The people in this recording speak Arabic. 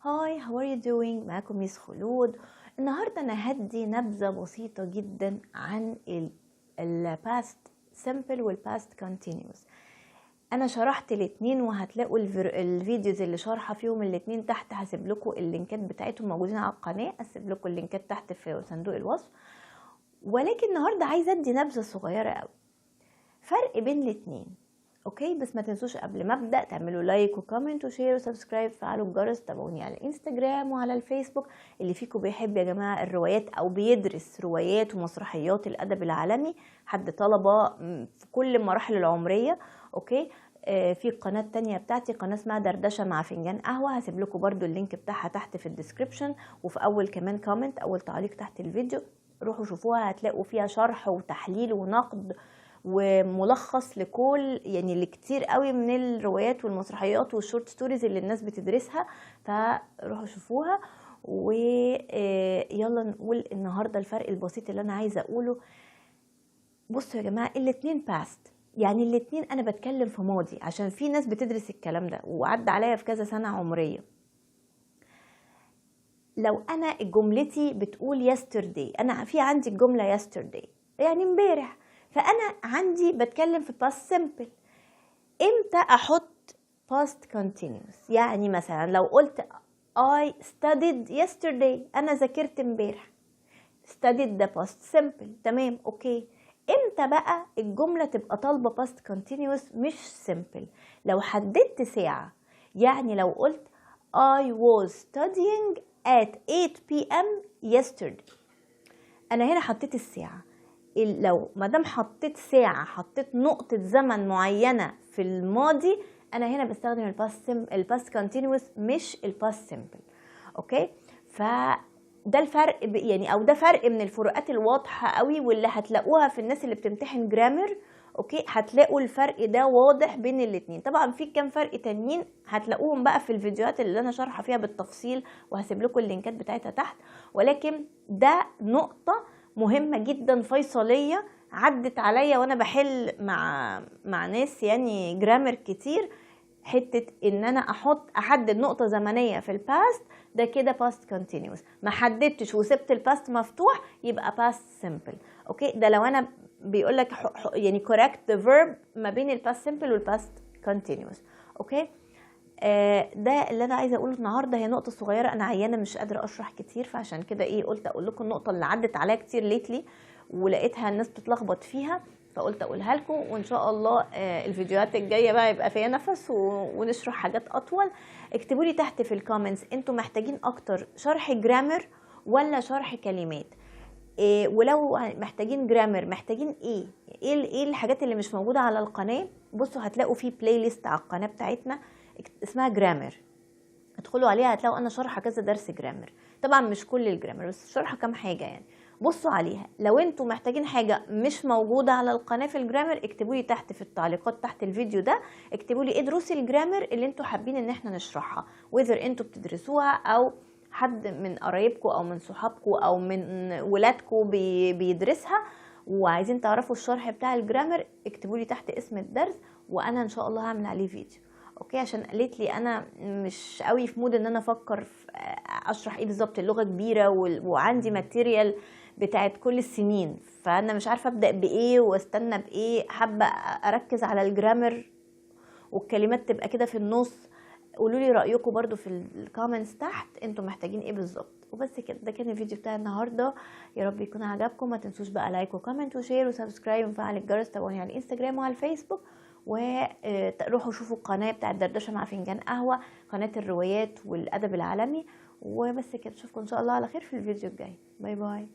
هاي how are you doing؟ معاكم ميس خلود. النهاردة أنا هدي نبذة بسيطة جدا عن ال past simple وال past continuous. أنا شرحت الاتنين وهتلاقوا الفيديوز اللي شارحة فيهم الاتنين تحت. هسيب لكم اللينكات بتاعتهم موجودين على القناة، هسيب لكم اللينكات تحت في صندوق الوصف. ولكن النهاردة عايزة ادي نبذة صغيرة قوي فرق بين الاتنين. اوكي، بس ما تنسوش قبل ما ابدا تعملوا لايك وكومنت وشير وسبسكرايب، فعلوا الجرس، تابعوني على الانستجرام وعلى الفيسبوك. اللي فيكم بيحب يا جماعه الروايات او بيدرس روايات ومسرحيات الادب العالمي، حد طلبه في كل المراحل العمريه، اوكي، في القناه التانية بتاعتي قناه اسمها دردشه مع فنجان قهوه، هسيب لكم برده اللينك بتاعها تحت في الديسكريبشن وفي اول كمان كومنت، اول تعليق تحت الفيديو. روحوا شوفوها، هتلاقوا فيها شرح وتحليل ونقد وملخص لكل لكتير قوي من الروايات والمسرحيات والشورت ستوريز اللي الناس بتدرسها، فروحوا شوفوها. ويلا نقول النهارده الفرق البسيط اللي انا عايزه اقوله. بصوا يا جماعه، الاتنين باست، يعني الاتنين انا بتكلم في ماضي عشان في ناس بتدرس الكلام ده وعدى عليا في كذا سنه عمريه. لو انا جملتي بتقول yesterday، انا في عندي الجمله yesterday يعني امبارح، فانا عندي بتكلم في past simple. امتى احط past continuous؟ يعني مثلا لو قلت I studied yesterday، انا ذاكرت امبارح، studied ده past simple، تمام، اوكي. امتى بقى الجمله تبقى طالبه past continuous مش simple؟ لو حددت ساعه، يعني لو قلت I was studying at 8 p.m. yesterday، انا هنا حطيت الساعه. لو مادام حطيت ساعه، حطيت نقطه زمن معينه في الماضي، انا هنا بستخدم الباست كونتينوس مش الباست سيمبل، اوكي. فده الفرق او ده فرق من الفروقات الواضحه قوي واللي هتلاقوها في الناس اللي بتمتحن جرامر، اوكي. هتلاقوا الفرق ده واضح بين الاتنين. طبعا في كام فرق تانيين هتلاقوهم بقى في الفيديوهات اللي انا شارحه فيها بالتفصيل، وهسيب لكم اللينكات بتاعتها تحت. ولكن ده نقطه مهمه جدا فيصليه عدت عليا وانا بحل مع ناس جرامر كتير. حته ان انا احدد نقطه زمنيه في الباست، ده كده باست كونتينوس. ما حددتش وسبت الباست مفتوح يبقى باست سيمبل، اوكي. ده لو انا بيقول لك correct the verb ما بين الباست سيمبل والباست كونتينوس، اوكي. ده اللي انا عايزه اقوله النهارده. هي نقطه صغيره، انا عيانه مش قادره اشرح كتير، فعشان كده قلت اقول لكم النقطه اللي عدت عليا كتير ليتلي ولقيتها الناس بتتلخبط فيها، فقلت اقولها لكم. وان شاء الله الفيديوهات الجايه بقى يبقى فيها نفس ونشرح حاجات اطول. اكتبوا لي تحت في الكومنتس انتوا محتاجين اكتر شرح جرامر ولا شرح كلمات، ولو محتاجين جرامر محتاجين ايه الحاجات اللي مش موجوده على القناه. بصوا هتلاقوا في بلاي ليست على القناه بتاعتنا اسمها جرامر، ادخلوا عليها هتلاقوا انا شارحه كذا درس جرامر. طبعا مش كل الجرامر بس شارحه كام حاجه بصوا عليها. لو انتوا محتاجين حاجه مش موجوده على القناه في الجرامر، اكتبوا لي تحت في التعليقات تحت الفيديو ده، اكتبوا لي ايه دروس الجرامر اللي انتوا حابين ان احنا نشرحها، وإذا انتوا بتدرسوها او حد من قرايبكم او من صحابكم او من ولادكم بيدرسها وعايزين تعرفوا الشرح بتاع الجرامر، اكتبوا لي تحت اسم الدرس وانا ان شاء الله هعمل عليه فيديو، اوكي. عشان قالت لي انا مش قوي في مود ان انا افكر في اشرح ايه بالظبط، اللغه كبيره وعندي ماتيريال بتاعت كل السنين، فانا مش عارفه ابدا بايه واستنى بايه. حابه اركز على الجرامر والكلمات تبقى كده في النص. قولوا لي رايكم برضو في الكومنتس تحت انتوا محتاجين ايه بالظبط. وبس كده، ده كان الفيديو بتاع النهارده، يا رب يكون عجبكم. ما تنسوش بقى لايك وكومنت وشير وسبسكرايب وفعل الجرس، تابعوني على الانستجرام وعلى الفيسبوك، وروحوا شوفوا القناه بتاعت دردشه مع فنجان قهوه، قناه الروايات والادب العالمي. وبس كده، اشوفكم ان شاء الله على خير في الفيديو الجاي. باي باي.